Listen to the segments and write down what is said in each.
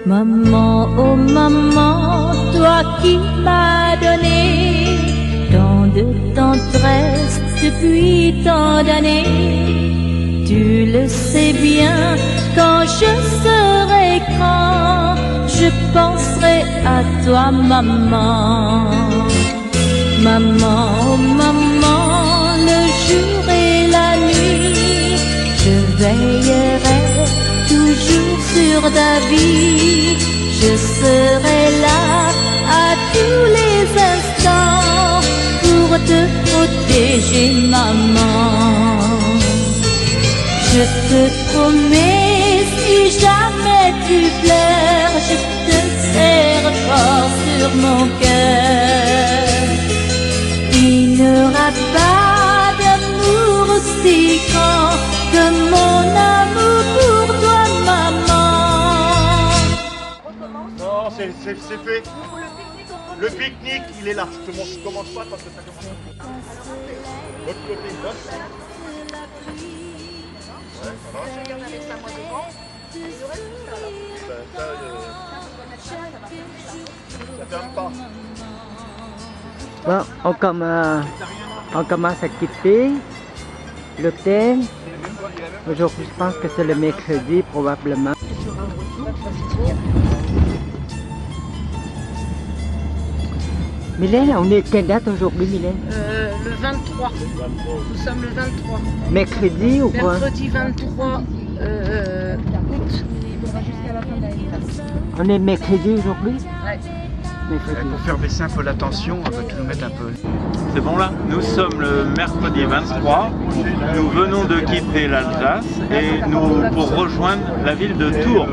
Maman, oh maman, toi qui m'as donné tant de tendresse depuis tant d'années, tu le sais bien, quand je serai grand, je penserai à toi, maman. Maman, oh maman, le jour et la nuit, je veillerai toujours sur ta vie. Je serai là à tous les instants pour te protéger, maman. Je te promets, si jamais tu pleures, je te serre fort sur mon cœur. Il n'y aura pas d'amour aussi grand que mon amour pour toi, maman. Non, c'est fait. Le pique-nique, il est là. Je te commence pas parce que ça commence. L'autre côté, là. Ouais, ça va. Je viens avec ça moi devant. Il y aurait tout ça là. Ça ferme pas. Bon, on commence à quitter l'hôtel. Aujourd'hui, je pense que c'est le mercredi, probablement. Mylène, on est quelle date aujourd'hui, Mylène? Le 23. Nous sommes le 23. Mercredi ou quoi? Mercredi 23 août. On est mercredi aujourd'hui? Ouais. Mercredi. Pour faire baisser un peu la tension, on va tout nous mettre un peu. C'est bon là? Nous sommes le mercredi 23, nous venons de quitter l'Alsace et nous pour rejoindre la ville de Tours.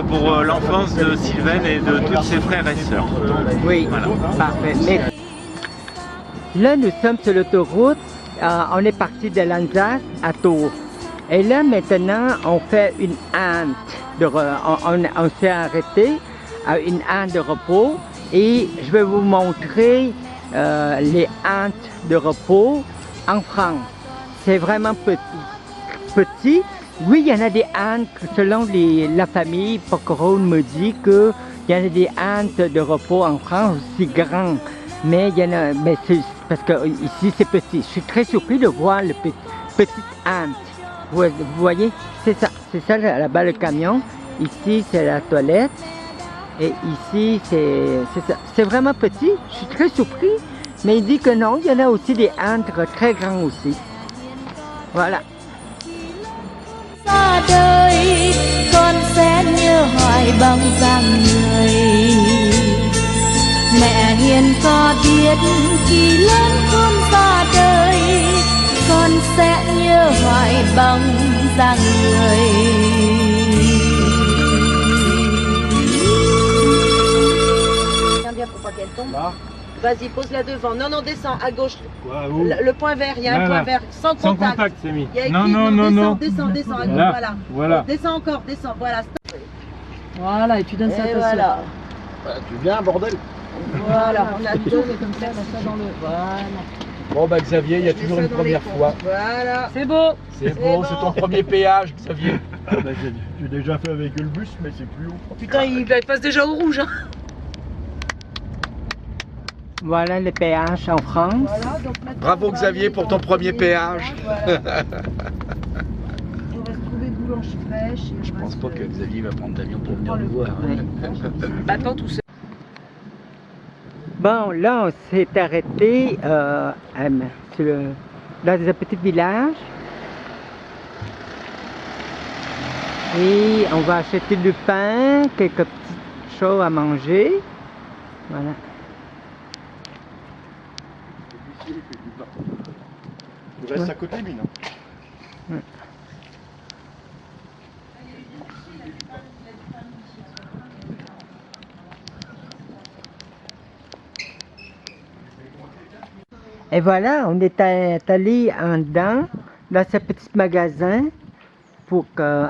Pour l'enfance de Sylvaine et de tous ses frères et sœurs. Oui, Voilà. parfait. Mais là, nous sommes sur l'autoroute. On est parti de l'Alsace à Tours. Et là, maintenant, on fait une halte. On s'est arrêté à une halte de repos. Et je vais vous montrer les haltes de repos en France. C'est vraiment petit. Oui, il y en a des haltes, selon la famille, Pocorone me dit qu'il y en a des haltes de repos en France aussi grands. Mais il y en a, mais c'est parce que ici c'est petit. Je suis très surpris de voir le petit halte. Vous voyez, c'est ça là-bas le camion. Ici c'est la toilette. Et ici c'est ça. C'est vraiment petit. Je suis très surpris. Mais il dit que non, il y en a aussi des haltes très grands aussi. Voilà. Xa đời con sẽ nhớ hoài bóng dáng người. Mẹ hiền có biết khi lớn con xa đời, con sẽ nhớ hoài bóng dáng người. Viens pour pas qu'elle tombe. Vas-y, pose-la devant. Non, non, descends à gauche. Quoi, où? Le point vert, il y a un point vert. Sans Sans contact. contact, c'est mis. Il y a écrit, Non. Descends. À gauche, Là, voilà. voilà. Descends encore, descends. Voilà. Stop. Voilà, et tu donnes ça à Et ta voilà. sœur. Voilà, tu viens, bordel. Voilà. On a Tu deux. fais comme ça, on a ça dans le... Voilà. Bon bah Xavier, il y a toujours une première fois. Voilà. C'est beau. C'est bon, c'est ton premier péage, Xavier. J'ai déjà fait avec le bus, mais c'est plus haut. Putain, il passe déjà au rouge. Hein. Voilà le péage en France. Voilà, donc maintenant, Bravo on va Xavier aller pour dans ton premier le- péage. Voilà. On va se trouver boulange fraîche. Je pense pas que Xavier va prendre l'avion pour venir prend nous le- voir. Attends tout seul. Bon, là, on s'est arrêté dans un petit village. Et on va acheter du pain, quelques petites choses à manger. Voilà. Tu restes à côté, mine. Et voilà, on est allé en dedans, dans ce petit magasin, pour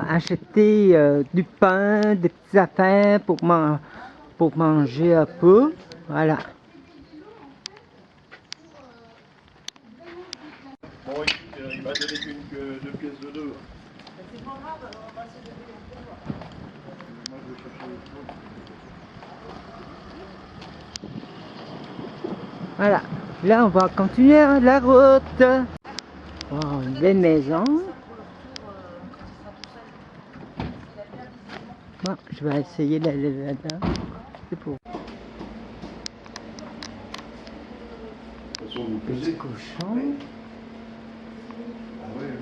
acheter du pain, des petites affaires pour manger un peu. Voilà. Bon, écoute, il m'a donné que 2 pièces de 2. C'est pas grave, on va se donner les Voilà, là on va continuer la route. Oh, une belle maison. Bon, je vais essayer d'aller là-dedans. C'est pour. Petit cochon.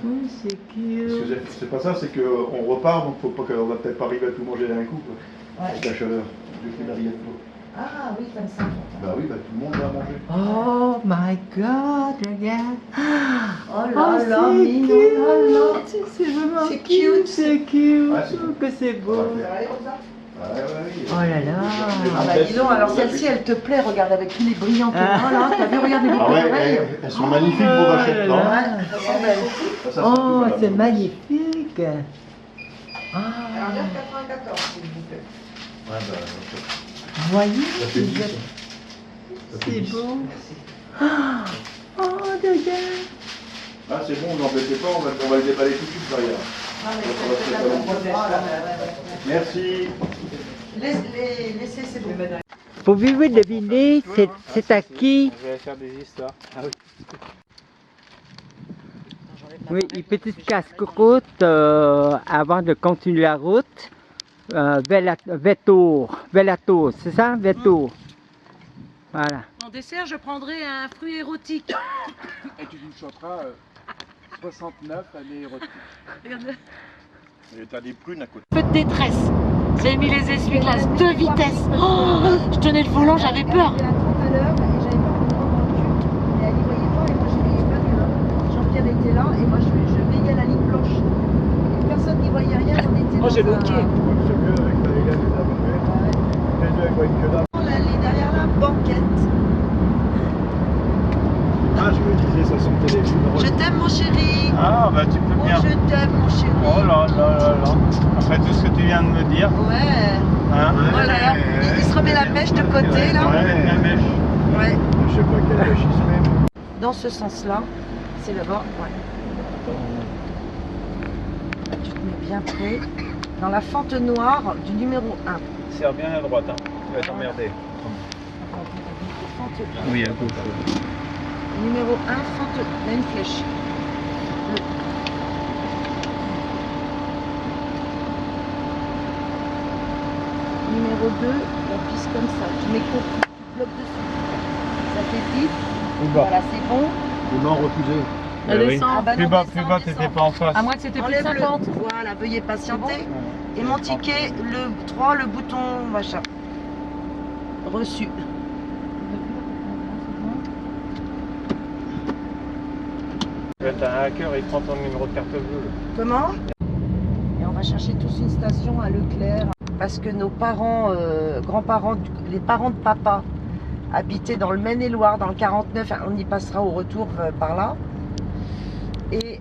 Oui, c'est cute. C'est pas ça, c'est qu'on repart, donc faut pas qu'on va peut-être pas arriver à tout manger d'un coup. Quoi. Avec la chaleur du fait de la rillettes. Ah oui, comme ça. Bah oui, bah tout le monde va manger. Oh my god, regarde. Oh là là, c'est mignon. cute. Oh là. C'est vraiment C'est cute. C'est cute. Ouais, c'est beau. Que c'est beau. Oh là là. Ah bah dis donc, alors celle-ci elle te plaît, regarde avec tous les brillants qu'elle a là, t'as vu, regarde les boucles Ah ouais, d'oreilles. elles sont magnifiques pour Vachette, non? Ouais, elles sont belles. Ça, Oh, surtout, c'est madame. magnifique. Ah, Alors 9,94 s'il vous plaît. Ouais, bah, voyez, ça fait 10. c'est beau. Oh, regarde. Ah, c'est bon, vous n'embêtez pas, on va le déballer tout de suite derrière. Ah, mais Donc, on va c'est se la faire bonne longtemps. voilà. Merci. Laissez, c'est bon. Pouvez-vous deviner c'est à qui? Je vais faire des histoires. Ah oui. Oui, une petite casse-croûte avant de continuer la route vers Tours, c'est ça? Vers Tours. Voilà. En dessert, je prendrai un fruit érotique. Et tu nous chanteras 69 années érotiques. Et t'as des prunes à côté. Peu de détresse. J'ai mis les essuie-glaces 2 vitesses. Oh, je tenais le volant, j'avais peur. Tout à l'heure, et j'avais peur de prendre le cul. Et elle y voyait pas, et moi je voyais pas que Jean-Pierre était là, et moi je veillais à la ligne blanche. Et personne n'y voyait rien, on était Oh, j'ai dans loqué. C'est mieux avec la légale de la banquette. Les deux avec une queue d'âme. Elle est derrière la banquette. Ah, je me disais, ça sentait les jus. Je t'aime mon chéri. Ah, bah tu peux Oh, bien. je t'aime mon chéri. Oh là là là là. Après tout ce que tu viens de me dire. Ouais. Hein? Voilà. Il se remet la mèche de côté là. Ouais, la mèche. Ouais. Je sais pas quel pêche il se met. Dans ce sens-là, c'est là-bas. Ouais. Tu te mets bien près. Dans la fente noire du numéro 1. Serre bien à droite, hein. Tu vas t'emmerder. Fente Oui, à gauche. numéro 1, fente. Il y a une flèche. Numéro 2, la piste comme ça. Tu mets court, tu bloques dessus. Ça fait vite. Voilà, c'est bon. Le non refusé. Ah oui. Descend. Ah bah Plus non, bas, descends, plus bas, descends. t'étais pas en face. À moins que c'était plus de Enlève 50. le. Voilà, veuillez patienter. Et mon ticket, le 3, le bouton machin. Reçu. T'as un hacker, il prend ton numéro de carte bleue. Comment? Et on va chercher tous une station à Leclerc parce que nos parents, grands-parents, les parents de papa habitaient dans le Maine-et-Loire, dans le 49. On y passera au retour par là. Et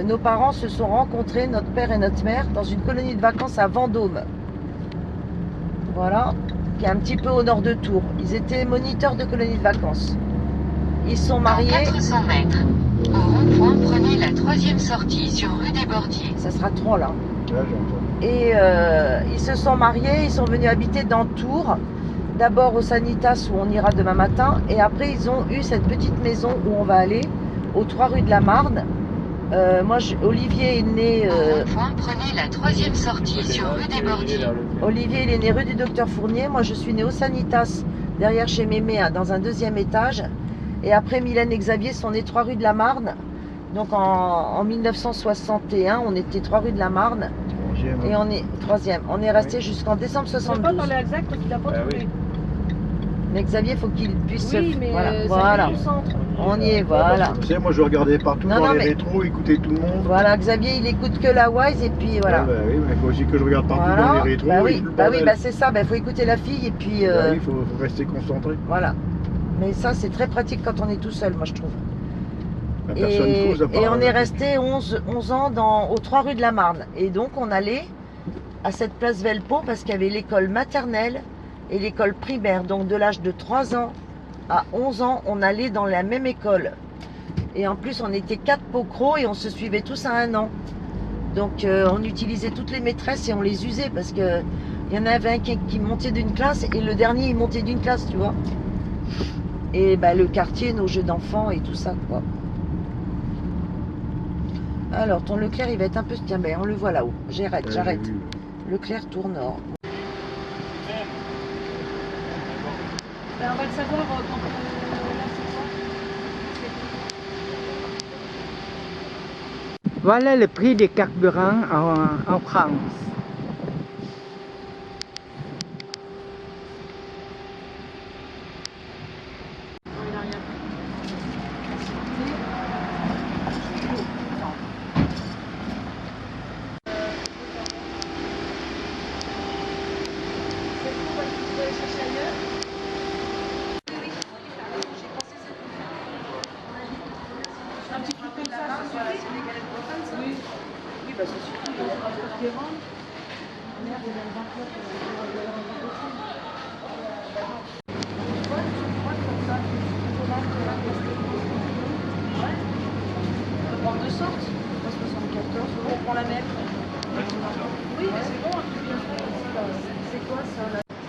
nos parents se sont rencontrés, notre père et notre mère, dans une colonie de vacances à Vendôme. Voilà, qui est un petit peu au nord de Tours. Ils étaient moniteurs de colonie de vacances. Ils sont mariés. Dans 400 mètres, au rond-point, prenez la 3e sortie sur rue des Bordiers. Ça sera 3 là. Là, j'entends. Et ils se sont mariés, ils sont venus habiter dans Tours. D'abord au Sanitas où on ira demain matin. Et après ils ont eu cette petite maison où on va aller, aux 3 rues de la Marne. Olivier est né... Au rond-point, prenez la 3e sortie sur rue des Bordiers. Olivier il est né rue du Docteur Fournier. Moi je suis née au Sanitas, derrière chez Mémé, dans un 2e étage. Et après Mylène et Xavier sont nés 3 rue de la Marne. Donc en 1961, on était 3 rue de la Marne. Et on est 3e. On est resté jusqu'en décembre Je sais pas 72. dans les exact, tu l'as pas Ah trouvé. oui. Mais Xavier, il faut qu'il puisse Oui, se... mais Voilà, ça voilà. vient du centre. On y est, voilà. Tu sais, moi je regardais partout Non, dans non, les mais- rétros, écouter tout le monde. Voilà, Xavier, il écoute que la Wise et puis voilà. Ouais, bah oui, mais il faut aussi que je regarde partout dans Voilà. les rétros. Bah et oui, tout le bah oui, bordel. bah c'est ça. Bah faut écouter la fille et puis Bah oui, faut rester concentré. voilà. Mais ça, c'est très pratique quand on est tout seul, moi je trouve. La personne cause à part Et on est la- resté 11 ans aux 3 rues de la Marne. Et donc on allait à cette place Velpeau parce qu'il y avait l'école maternelle et l'école primaire. Donc de l'âge de 3 ans à 11 ans, on allait dans la même école. Et en plus, on était 4 pocros et on se suivait tous à 1 an. Donc on utilisait toutes les maîtresses et on les usait parce que Il y en avait un qui montait d'une classe et le dernier il montait d'une classe, tu vois. Et bah, le quartier, nos jeux d'enfants et tout ça, quoi. Alors, ton Leclerc, il va être un peu... Tiens, ben, on le voit là-haut. J'arrête. Leclerc tourne nord. Ben, on va le savoir quand là, c'est Voilà le prix des carburants en France.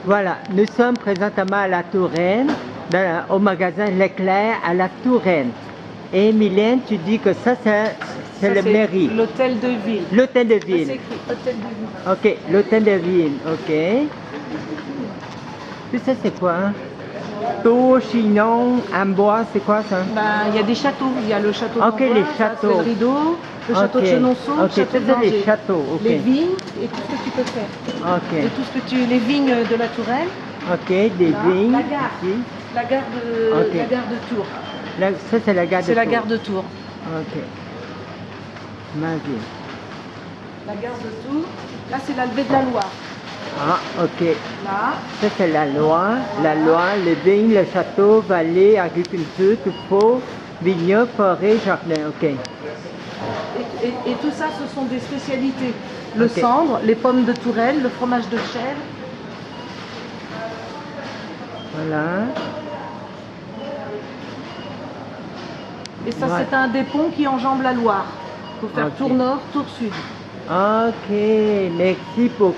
Voilà, nous sommes présentement à la Touraine, au magasin Leclerc à la Touraine. Et Mylène, tu dis que ça, c'est la mairie. L'hôtel de ville. L'hôtel de C'est ville. écrit hôtel de ville. Ok, l'hôtel de ville, ok. Puis ça, c'est quoi? Hein? Tour, Chinon, Amboise, c'est quoi ça? Ben, il y a des châteaux. Il y a le château Ok, d'Amboise, les ça, châteaux. c'est le Rideau, le château de Ok. Chenonceau, Ok, le château ça, de c'est les Danger. châteaux, ok. Les vignes et tout ce que tu peux faire. Ok, Et tout ce que tu... Les vignes de la Touraine, ok, des Là, vignes. la gare. Ici. la gare de, Ok. la gare de Tours. Là, ça, c'est la gare de C'est la Tours. gare de Tours. Ok. Vas-y. La gare de Tours. Là, c'est la levée de la Loire. Ah, ok. Là. Ça, c'est la Loire. La Loire, les vignes, le château, vallée, agriculture, troupeau, vignoble, forêt, jardin. Ok. Et tout ça, ce sont des spécialités. Le Ok. cendre, les pommes de Touraine, le fromage de chèvre. Voilà. Et ça, Ouais. c'est un des ponts qui enjambe la Loire. Il faut faire Ok. tour nord, tour sud. Ok, merci pour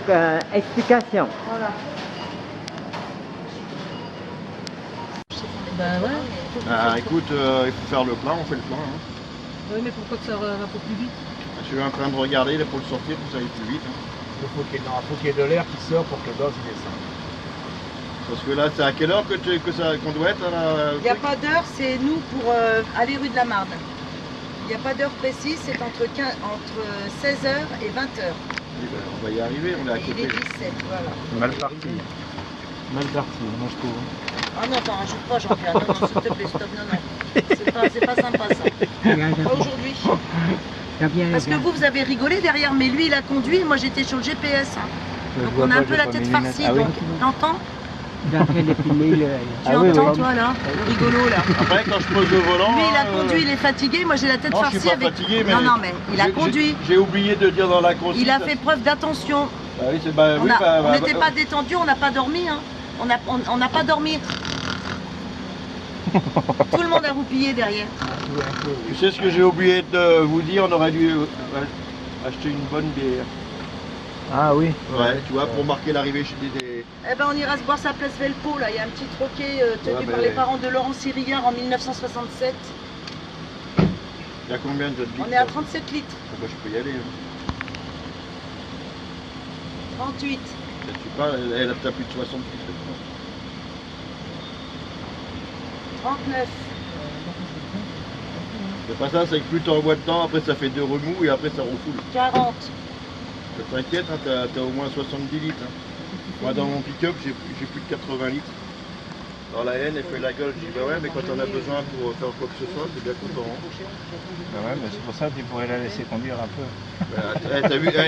l'explication. Voilà. Ben ouais. Ah, écoute, il faut faire le plein, on fait le plein. Hein. Oui, mais pourquoi que ça va pas plus vite? Je suis en train de regarder là, pour le sortir pour que ça aille plus vite. Hein. Il faut qu'il y ait de l'air qui sort pour que le gaz il descende. Parce que là, c'est à quelle heure qu'on doit être Il n'y a pas d'heure, c'est nous pour aller rue de la Marne. Il n'y a pas d'heure précise, c'est entre 16h et 20h. Oui, ben, on va y arriver, on est à Il est côté. 17, voilà. Mal parti. Mal parti, moi je trouve. Ah non, t'en rajoute pas, Jean-Pierre. Non, non, s'il te plaît, stop, non, non. C'est pas sympa, ça. Pas aujourd'hui. Parce que vous avez rigolé derrière, mais lui, il a conduit, moi, j'étais sur le GPS. Hein. Donc, on a un peu la tête farcie. Ah oui. Donc, t'entends? Dans quel défilé, le... Tu entends, toi, là? Le rigolo, là. Après, quand je pose le volant. Lui, il a conduit, il est fatigué. Moi, j'ai la tête Non, je farcie suis pas avec... fatigué, mais. Non, non, mais il a j'ai- conduit. J'ai oublié de dire dans la consigne. Il a fait preuve d'attention. Bah oui, c'est. Bah, On oui, a- bah, on bah, n'était bah, pas détendu, on n'a pas dormi. Hein. On n'a pas dormi. Tout le monde a roupillé derrière. Tu sais ce que j'ai oublié de vous dire, on aurait dû acheter une bonne bière. Ah oui. Ouais, tu vois, pour marquer l'arrivée chez des. Eh ben, on ira se boire sa place Velpo, là. Il y a un petit troquet tenu Ouais, par mais- les parents de Laurent Sirillard en 1967. Il y a combien de litres? On est à 37 litres. Ah bah, je peux y aller. Hein. 38. Je sais pas, elle a plus de 60 litres. 39. C'est pas ça, c'est que plus tu envoies dedans, après ça fait 2 remous et après ça refoule. 40. T'inquiète, hein, t'as au moins 70 litres. Hein. Moi dans mon pick-up, j'ai plus de 80 litres. Dans la haine, elle fait la gueule. Je dis bah ouais, mais quand on a besoin pour faire quoi que ce soit, c'est bien content. Hein. Ah ouais, mais c'est pour ça que tu pourrais la laisser conduire un peu. Bah,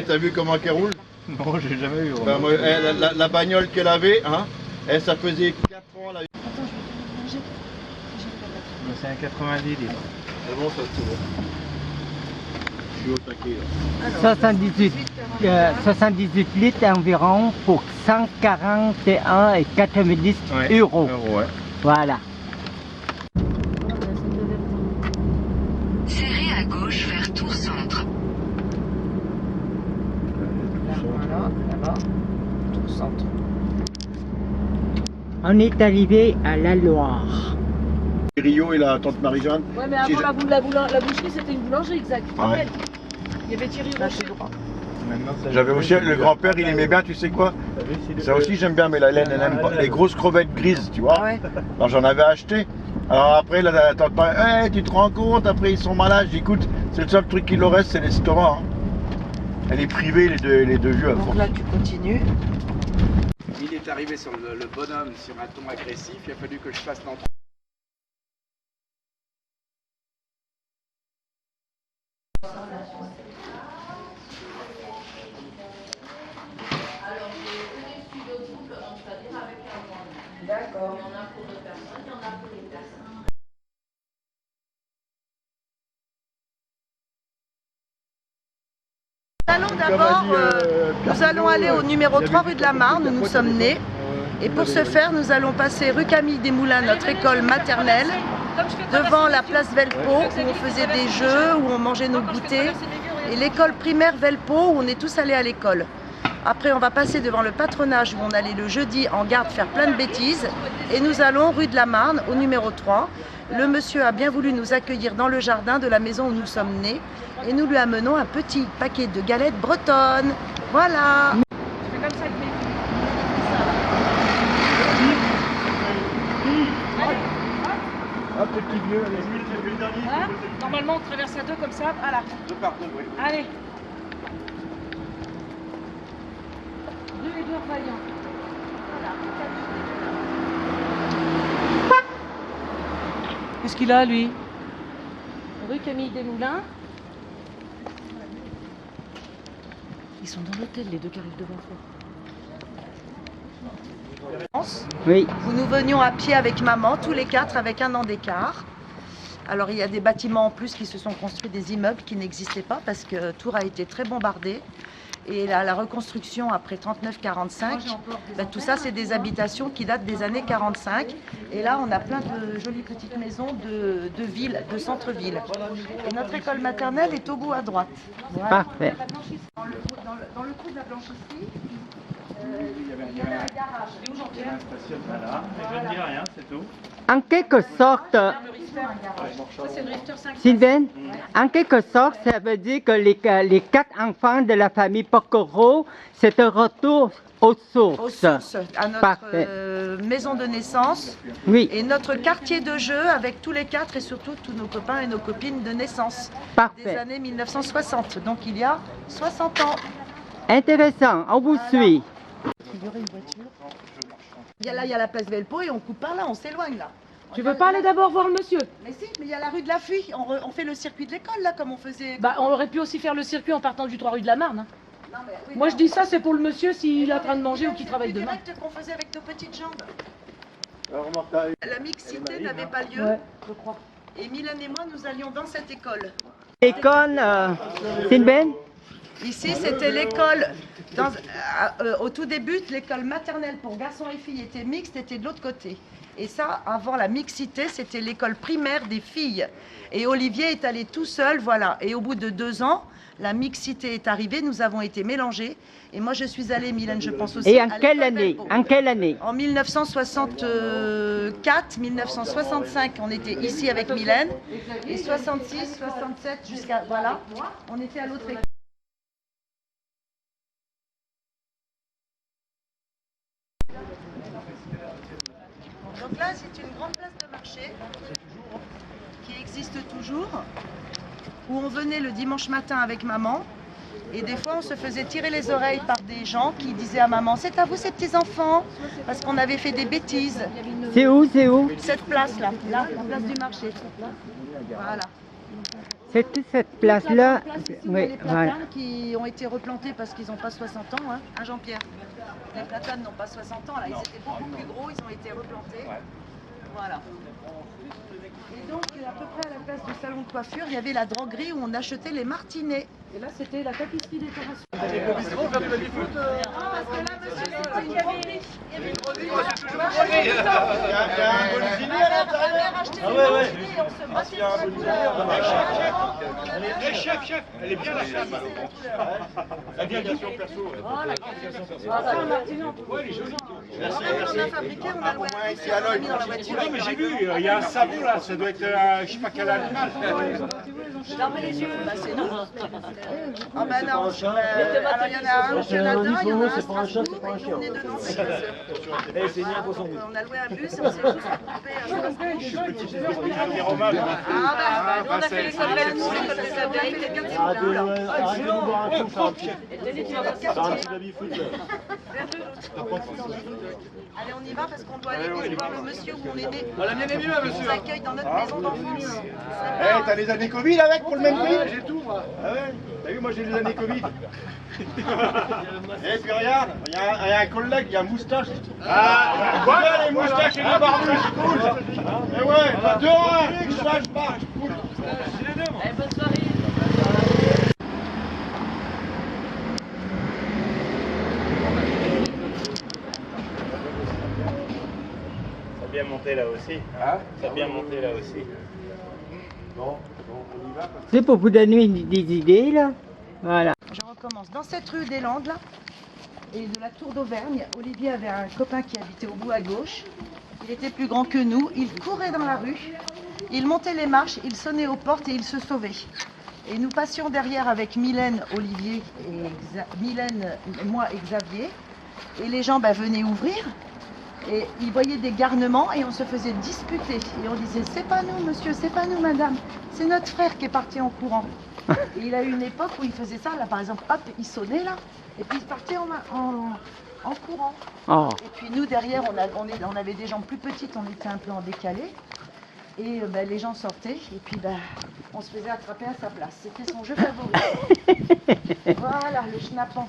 t'as vu comment qu'elle roule? Non, j'ai jamais eu. Bah, moi, la bagnole qu'elle avait, hein, ça faisait 4 ans là. C'est un 90 litres. C'est bon, ça c'est bon. Je suis au taquet là. 78 litres environ pour 141,90 euros. Ouais. Voilà. Serrez à gauche vers Tours Centre. Voilà, là-bas. tout au centre. On est arrivé à la Loire. Rio et la tante Marie-Jeanne. Ouais, mais avant la boucherie, c'était une boulangerie, exact. Ouais. Il y avait Thierry Là, Rocher. c'est droit. J'avais aussi, le grand-père, il aimait bien, tu sais quoi? Ça aussi, j'aime bien, mais la laine, elle aime pas. Les grosses crevettes grises, tu vois? Ah ouais. Alors j'en avais acheté. Alors après, la tante Marie, hey, tu te rends compte? Après, ils sont malades. J'écoute, c'est le seul truc qu'il leur reste, c'est l'estomac. Hein. Elle est privée, les deux vieux. Donc là, tu continues. Il est arrivé sur le bonhomme sur un ton agressif, il a fallu que je fasse l'entrée. D'accord. Nous allons aller au numéro 3 rue de la Marne où nous sommes nés. Et pour ce faire, nous allons passer rue Camille Desmoulins, notre école maternelle, devant la place Velpo où on faisait des jeux, où on mangeait nos goûters, et l'école primaire Velpo où on est tous allés à l'école. Après, on va passer devant le patronage où on allait le jeudi en garde faire plein de bêtises. Et nous allons rue de la Marne au numéro 3. Le monsieur a bien voulu nous accueillir dans le jardin de la maison où nous sommes nés. Et nous lui amenons un petit paquet de galettes bretonnes. Voilà. Je fais comme ça avec mes filles. Hop, le petit vieux, allez. Voilà. Normalement, on traverse à deux comme ça. Voilà. Deux partout, oui. Allez. Deux et deux vaillants. Qu'est-ce qu'il a, lui? Rue Camille Desmoulins. Ils sont dans l'hôtel, les deux qui arrivent devant toi. Oui. Où nous venions à pied avec maman, tous les quatre, avec 1 an d'écart. Alors il y a des bâtiments en plus qui se sont construits, des immeubles qui n'existaient pas parce que Tours a été très bombardé. Et la reconstruction après 39-45, ben, tout ça c'est des habitations qui datent des années 45. Et là on a plein de jolies petites maisons de ville, de centre-ville. Et notre école maternelle est au bout à droite. Voilà. Parfait. Dans le trou de la blanchisserie, il y avait un garage. Et où Jean-Pierre? Voilà, je ne dis rien, c'est tout. En quelque sorte, Ça, c'est le Rifter 5. Sylvain, en quelque sorte, ça veut dire que les 4 enfants de la famille Porcoro, c'est un retour aux sources. Aux sources, à notre Parfait. maison de naissance. Oui, Et notre quartier de jeu avec tous les 4 et surtout tous nos copains et nos copines de naissance des parfait. années 1960, donc il y a 60 ans. Intéressant, on vous suit. Il y aurait une voiture. Là, il y a la place Velpo et on coupe par là, on s'éloigne là. Tu veux pas aller d'abord voir le monsieur? Mais si, mais il y a la rue de la Fuie, on fait le circuit de l'école là comme on faisait. Bah, on aurait pu aussi faire le circuit en partant du 3 rue de la Marne. Hein. Non, mais oui, Moi, mais je dis ça, c'est pour le monsieur s'il est en train de manger ou qu'il travaille le demain. direct qu'on faisait avec nos petites jambes. Alors, remarque, t'as- La mixité n'avait pas lieu. Ouais, je crois. Et Mylène et moi, nous allions dans cette école. L'école, Sylvain? Ici, c'était l'école, au tout début, l'école maternelle pour garçons et filles était mixte, était de l'autre côté. Et ça, avant la mixité, c'était l'école primaire des filles. Et Olivier est allé tout seul, voilà. Et au bout de 2 ans, la mixité est arrivée, nous avons été mélangés. Et moi, je suis allée, Mylène, je pense aussi. Et à en quelle l'école année? Velpo. En quelle année? En 1964, 1965, on était ici avec Mylène. Et 66, 67, jusqu'à, voilà, on était à l'autre école. Donc là, c'est une grande place de marché qui existe toujours, où on venait le dimanche matin avec maman. Et des fois, on se faisait tirer les oreilles par des gens qui disaient à maman « C'est à vous ces petits-enfants » parce qu'on avait fait des bêtises. C'est où, c'est où? Cette place-là, là, la place du marché. Voilà. C'était cette place-là. Place ici, où il y a Oui, les voilà. platanes qui ont été replantés parce qu'ils n'ont pas 60 ans, hein, Jean-Pierre? Les platanes n'ont pas 60 ans, là, ils étaient beaucoup plus gros, ils ont été replantés. Voilà. Et donc, à peu près à la place du salon de coiffure, il y avait la droguerie où on achetait les martinets. Et là, c'était la tapisserie décoration. Au bistrot, faire du baby-foot Parce que là, monsieur, c'est pas une droguerie. Il y avait une droguerie. Il y a un bolivinier à l'intérieur. Ah ouais, ouais. Et on se battait Chef, elle est bien la chef. La délegation perso. Ah, on a fabriqué, on a loué un bus, on l'a mis dans la voiture. Non, mais j'ai vu, il y a un sabot là, ça doit être, je sais pas quel animal. Fermez les yeux, bah c'est nous. Ah bah non, alors il y en a un au Canada, il y en a un à Strasbourg, et nous on est de Nancy. On a loué un bus, on s'est juste occupé à Strasbourg. Ah bah, nous on a fait les soldats, nous on a fait les quartiers. Allez, on y va parce qu'on doit aller voir le monsieur où on est né. La mienne est mieux, On monsieur. nous accueille dans notre maison d'enfance. Eh, t'as les années Covid avec pour le même prix? J'ai tout, moi. Ah ouais? T'as vu, moi j'ai les années Covid. Et puis regarde, il y a un collègue, il y a un moustache. Ah, voilà les moustaches et les barbus, c'est cool. Eh ouais, bah 2 en 1, moustache, barbe, cool. Bonne soirée. Ça a bien monté là aussi. Hein? Ça a bien monté là aussi. Bon, on y va. C'est pour vous donner des idées, là. Voilà. Je recommence. Dans cette rue des Landes, là, et de la Tour d'Auvergne, Olivier avait un copain qui habitait au bout à gauche. Il était plus grand que nous. Il courait dans la rue. Il montait les marches, il sonnait aux portes et il se sauvait. Et nous passions derrière avec Mylène, Olivier, Mylène, moi et Xavier. Et les gens venaient ouvrir. Et ils voyaient des garnements et on se faisait disputer. Et on disait, c'est pas nous monsieur, c'est pas nous madame, c'est notre frère qui est parti en courant. Et il a eu une époque où il faisait ça, là par exemple, hop, il sonnait là, et puis il partait en courant. Oh. Et puis nous derrière, on avait des gens plus petites, on était un peu en décalé. Et les gens sortaient, et puis on se faisait attraper à sa place. C'était son jeu favori. Voilà, le schnappant.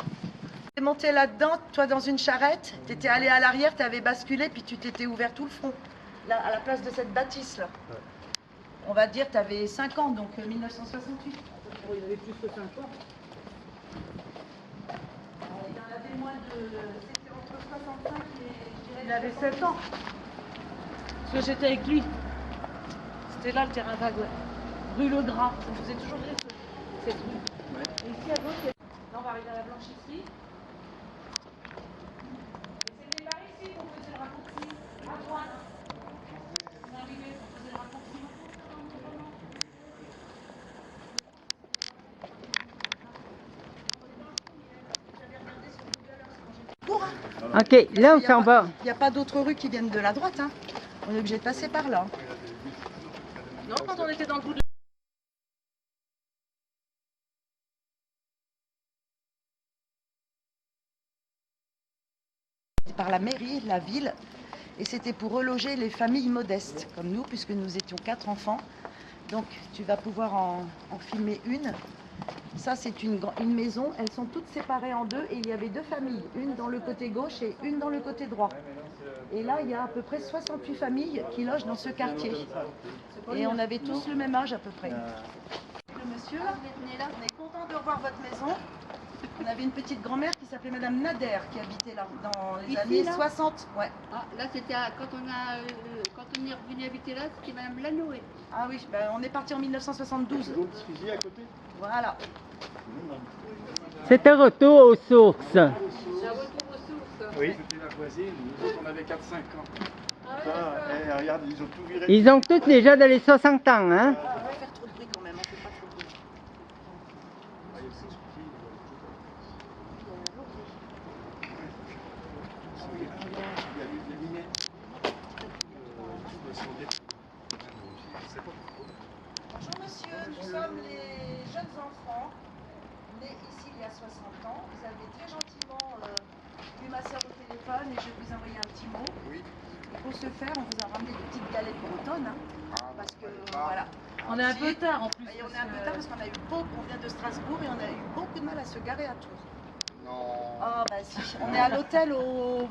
Tu es monté là-dedans, toi dans une charrette, tu étais allé à l'arrière, tu avais basculé, puis tu t'étais ouvert tout le front, là, à la place de cette bâtisse là. On va dire, tu avais 5 ans, donc 1968. Il avait plus que 5 ans. Il en avait moins de... C'était entre 65 et... je dirais, il avait 7 ans. Parce que j'étais avec lui. C'était là le terrain vague, ouais. Rue Le Gras. Ça me faisait toujours rire cette rue. Et ici à gauche, là on va arriver à la blanchisserie. Et c'était par ici qu'on faisait le raccourci. À droite. On est arrivé, on faisait le raccourci. OK, là, on s'en va. Il n'y a pas d'autres rues qui viennent de la droite, hein. On est obligé de passer par là. Non, quand on était dans le bout de Par la mairie, la ville, et c'était pour reloger les familles modestes, comme nous, puisque nous étions 4 enfants. Donc tu vas pouvoir en filmer une. Ça c'est une maison, elles sont toutes séparées en deux, et il y avait 2 familles, une dans le côté gauche et une dans le côté droit. Et là il y a à peu près 68 familles qui logent dans ce quartier. Et on avait tous le même âge à peu près. Le monsieur, là, on est content de revoir votre maison. On avait une petite grand-mère qui s'appelait Madame Nader qui habitait là dans les années 60. Ouais. Ah, là, c'était quand on est revenu habiter là, c'était Madame Lanoé. Ah oui, on est parti en 1972. Fusil à côté. Voilà. C'est un retour aux sources. C'est un retour aux sources. Oui, c'était la voisine, nous autres, on avait 4-5 ans. Regarde, ils ont tout viré. Ils ont tous déjà dans les 60 ans, hein? On va pas faire trop de bruit quand même, on fait pas trop de bruit. Bonjour monsieur, nous sommes les jeunes enfants nés ici il y a 60 ans. Vous avez très gentiment eu ma soeur au téléphone et je vais vous envoyer un petit mot. Oui. Et pour ce faire, on vous a ramené des petites galettes bretonnes, hein, parce que voilà. On est un peu tard en plus. Et on est un peu tard parce qu'on a eu on vient de Strasbourg et on a eu beaucoup de mal à se garer à Tours. Non. Ah bah si, on est à l'hôtel au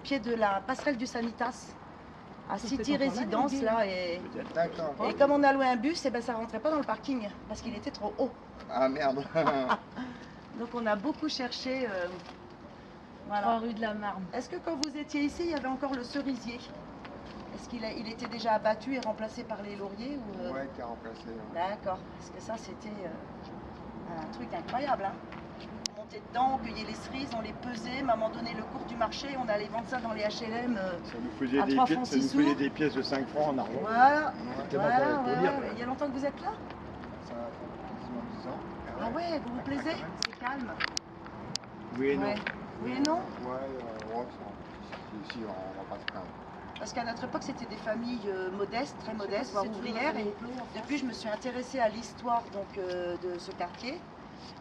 pied de la passerelle du Sanitas. à City Résidence là et D'accord. comme on a loué un bus, et ben ça rentrait pas dans le parking parce qu'il était trop haut. Ah merde. Donc on a beaucoup cherché. Voilà. 3 rue de la Marne. Est-ce que quand vous étiez ici, il y avait encore le cerisier? Est-ce qu'il était déjà abattu et remplacé par les lauriers ou, Ouais, qui a remplacé. D'accord, parce que ça c'était un truc incroyable. Hein. On montait dedans, on cueillait les cerises, on les pesait, maman donnait le cours du marché, on allait vendre ça dans les HLM Ça nous faisait, à 3 francs 6 sous. des pièces de 5 francs en argent. Voilà, C'était voilà, bon pour lire. Il y a longtemps que vous êtes là? Ça fait quasiment 10 ans. Ah ouais, vous vous plaisez? C'est calme. Oui et non. Ouais. Oui et non? Ouais, si, on va pas se plaindre. Parce qu'à notre époque, c'était des familles modestes, très modestes, voire ouvrières. Et depuis, je me suis intéressée à l'histoire de ce quartier.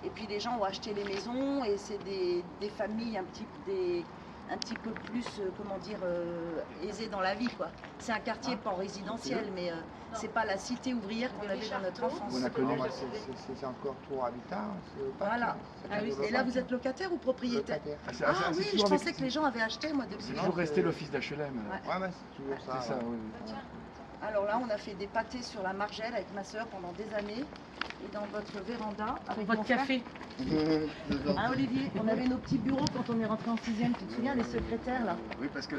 Et puis les gens ont acheté les maisons et c'est des familles un petit peu plus, comment dire, aisées dans la vie, quoi. C'est un quartier pas résidentiel, mais c'est pas la cité ouvrière qu'on avait dans notre enfance. On a connu. C'est encore Tour Habitat. Voilà. Et là, vous êtes locataire ou propriétaire? Locataire. Ah oui, je pensais que les gens avaient acheté, moi, depuis. C'est toujours resté l'office d'HLM. Ouais, mais c'est toujours ça. C'est ça, oui. Alors là, on a fait des pâtés sur la margelle avec ma soeur pendant des années. Et dans votre véranda, avec Votre mon frère. café. Hein, Olivier, on avait nos petits bureaux quand on est rentré en 6e. Tu te souviens, les secrétaires, là? Oui, parce que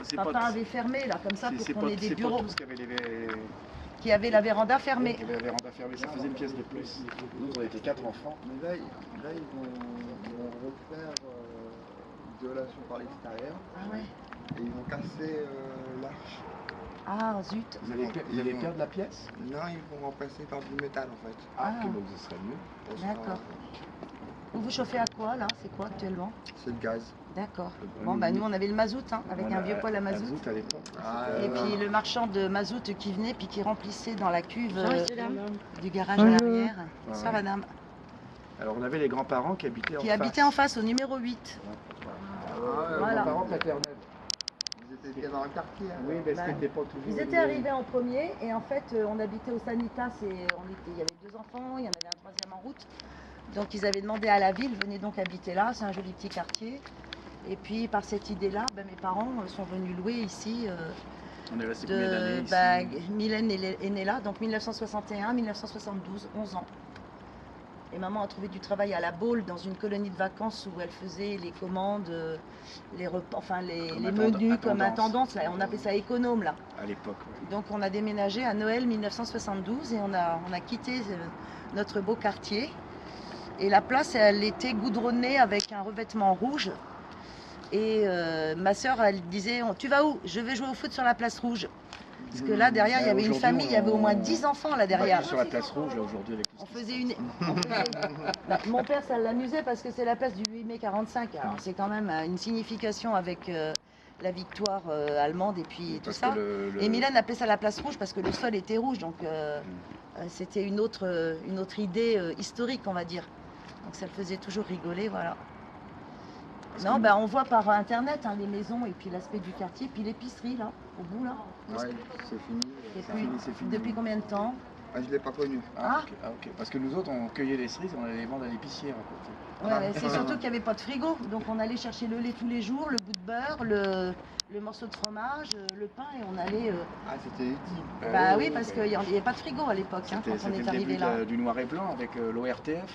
c'est Papa avait fermé, là, comme ça, pour qu'on ait des bureaux. tous qui avaient Qui avaient la véranda fermée. la véranda fermée, ça faisait une pièce de plus. Nous, on était 4 enfants. Mais là, ils vont refaire l'isolation par l'extérieur. Ah ouais. Et ils vont casser l'arche. Ah, zut. Vous allez perdre la pièce? Non, ils vont remplacer par du métal en fait. Ah. Ok, donc ce serait mieux. D'accord. Vous vous chauffez à quoi, là? C'est quoi, actuellement? C'est le gaz. D'accord. Bon, bah nous, on avait le mazout, hein, avec un vieux poêle à mazout. à l'époque. Et puis le marchand de mazout qui venait, puis qui remplissait dans la cuve du garage Bonjour. à l'arrière. Bonsoir, Ouais. madame. Alors, on avait les grands-parents qui habitaient en face. Qui habitait en face, au numéro 8. Les Voilà. grands-parents paternels. Ils étaient bien dans le quartier. Hein. Oui, mais Bah, c'était pas toujours... Ils étaient arrivés en premier, et en fait, on habitait au Sanitas, et il y avait 2 enfants, il y en avait un 3e en route. Donc ils avaient demandé à la ville, venez donc habiter là, c'est un joli petit quartier. Et puis par cette idée-là, ben, mes parents sont venus louer ici. On est resté combien d'années ici? Bah, Mylène est née là, donc 1961, 1972, 11 ans. Et maman a trouvé du travail à la Baule dans une colonie de vacances où elle faisait les commandes, les repas, enfin les menus comme intendante. Là, on appelait ça économe là. À l'époque, oui. Donc on a déménagé à Noël 1972 et on a quitté notre beau quartier. Et la place, elle était goudronnée avec un revêtement rouge. Et ma soeur, elle disait, tu vas où? Je vais jouer au foot sur la place rouge. Parce que là, derrière, il y avait une famille, il y avait au moins 10 enfants là derrière. Sur la place rouge, là, aujourd'hui, avec On faisait une... Bah, mon père, ça l'amusait parce que c'est la place du 8 mai 45. Alors c'est quand même une signification avec la victoire allemande et puis tout ça. Et Mylène appelait ça la place rouge parce que le sol était rouge. Donc c'était une autre idée historique, on va dire. Donc ça le faisait toujours rigoler, voilà. Non, bah, on voit par internet hein, les maisons et puis l'aspect du quartier, puis l'épicerie là, au bout là. Ouais, c'est fini. C'est fini. Depuis combien de temps? Ah, je ne l'ai pas connu. Ah. Ok, ah, ok. Parce que nous autres, on cueillait les cerises, on allait les vendre à l'épicière à côté. Ouais, c'est surtout qu'il n'y avait pas de frigo, donc on allait chercher le lait tous les jours, le bout de beurre, le morceau de fromage, le pain et on allait... Ah, c'était utile. Bah oui, parce qu'il n'y avait pas de frigo à l'époque hein, quand on est arrivé là. Du noir et blanc avec l'ORTF.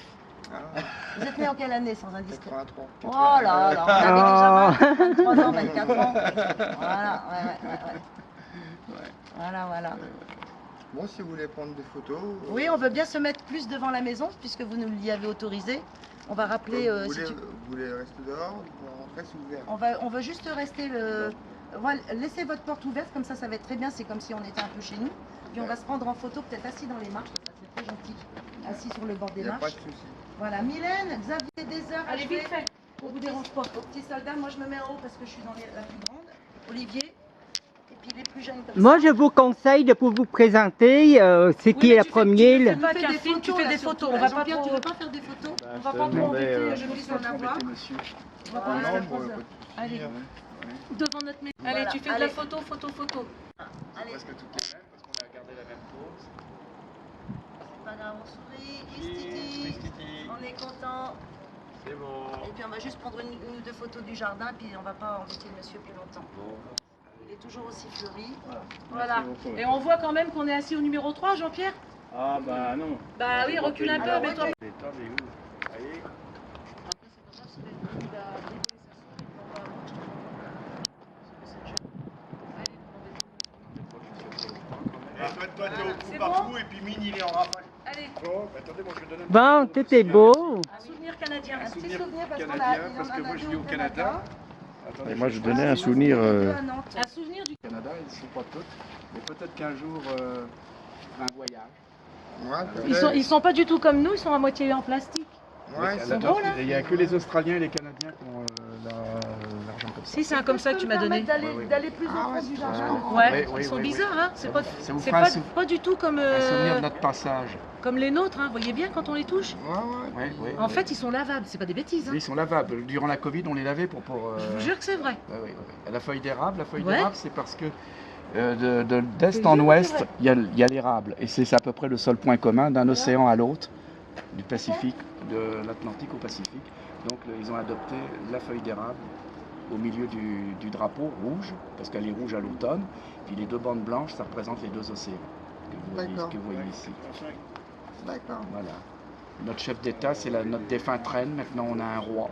Ah, Vous êtes né en quelle année sans indiscret? 83. Oh là là, on avait déjà 23 ans, 24 ans. Voilà, ouais. Voilà. Bon, si vous voulez prendre des photos... Oui, on veut bien se mettre plus devant la maison puisque vous nous l'y avez autorisé. On va rappeler... vous voulez rester dehors ou rentrer sous ouvert? On veut juste rester laissez votre porte ouverte, comme ça va être très bien, c'est comme si on était un peu chez nous. Puis on va se prendre en photo, peut-être assis dans les marches, ça c'est très gentil. Assis sur le bord des Il n'y a marches. pas de souci. Voilà, Mylène, Xavier, des heures. Allez, vite fait. On vous dérange pas. Au petit soldat, moi je me mets en haut parce que je suis dans la plus grande. Olivier, et puis les plus jeunes comme Moi, ça. je vous conseille de vous présenter. C'est qui est la première? Tu fais des photos, on va pas trop... Tu veux pas faire des photos? On va pas trop embêter, je puisse en avoir. Monsieur. On va pas Non, rester moi, trois heures. pas de souci, Allez. hein. Devant notre maison. Voilà. Allez, tu fais de Allez. la photo. Allez, Presque toutes les mêmes parce qu'on a gardé la même pose. c'est pas grave, on sourit. Yes, Titi. On est content. C'est bon. Et puis on va juste prendre une ou deux photos du jardin, puis on va pas embêter le monsieur plus longtemps. Bon. Il est toujours aussi fleurie. Voilà. Et on voit quand même qu'on est assis au numéro 3, Jean-Pierre. Ah bah non. Bah oui, recule un peu, mets-toi. Toi, t'es au C'est coup bon partout et puis Mine, il est en rafale. Allez, Bon, attendez, moi je donne un Bon, tout est beau. un souvenir canadien. Un petit souvenir parce qu'on canadien, a, parce que moi je vis au Canada. Attendez, Et moi, je je donnais un souvenir. Un souvenir du Canada, ils ne sont pas toutes. Mais peut-être qu'un jour, un voyage. Ouais, ils sont pas du tout comme nous, ils sont à moitié en plastique. ouais, Ils sont beaux là. Il n'y a que les Australiens et les Canadiens qui ont l'argent comme ça. Si, c'est un comme ça que tu m'as donné. D'aller plus au fond du jardin. Ouais, Oui, ils sont oui, bizarres, hein. Ça C'est pas, vous c'est fera pas, un pas du tout comme, un souvenir de notre passage. comme les nôtres, hein. Vous voyez bien quand on les touche. ouais. Oui. En fait, ils sont lavables, c'est pas des bêtises. Hein. Ils sont lavables. Durant la Covid, on les lavait pour. Je vous jure que c'est vrai. Oui. La feuille d'érable, Ouais. c'est parce que d'est en ouest, il y a l'érable. Et c'est à peu près le seul point commun d'un océan à l'autre, du Pacifique, de l'Atlantique au Pacifique. Donc ils ont adopté la feuille d'érable au milieu du drapeau rouge, parce qu'elle est rouge à l'automne. Puis les deux bandes blanches, ça représente les deux océans que vous voyez ici. D'accord. Voilà. Notre chef d'État, c'est notre défunte reine. Maintenant, on a un roi.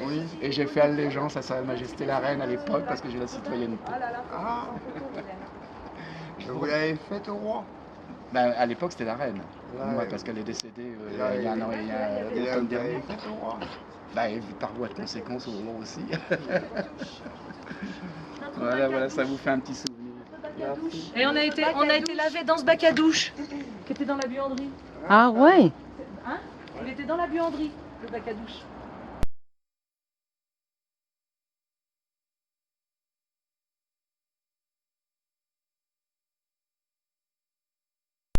Oui. Et j'ai fait allégeance à Sa Majesté la Reine à l'époque parce que j'ai la citoyenneté. Ah. Vous l'avez fait au roi? Ben, à l'époque, c'était la reine. Ouais. Moi, parce qu'elle est décédée Là, il y a un an et Et l'automne vous l'avez dernier. fait au roi? Ben, par voie de conséquence, au roi aussi. Voilà, ça vous fait un petit souvenir. Et on a été lavé dans ce bac à douche qui était dans la buanderie. Ah ouais? Hein? Il était dans la buanderie, le bac à douche.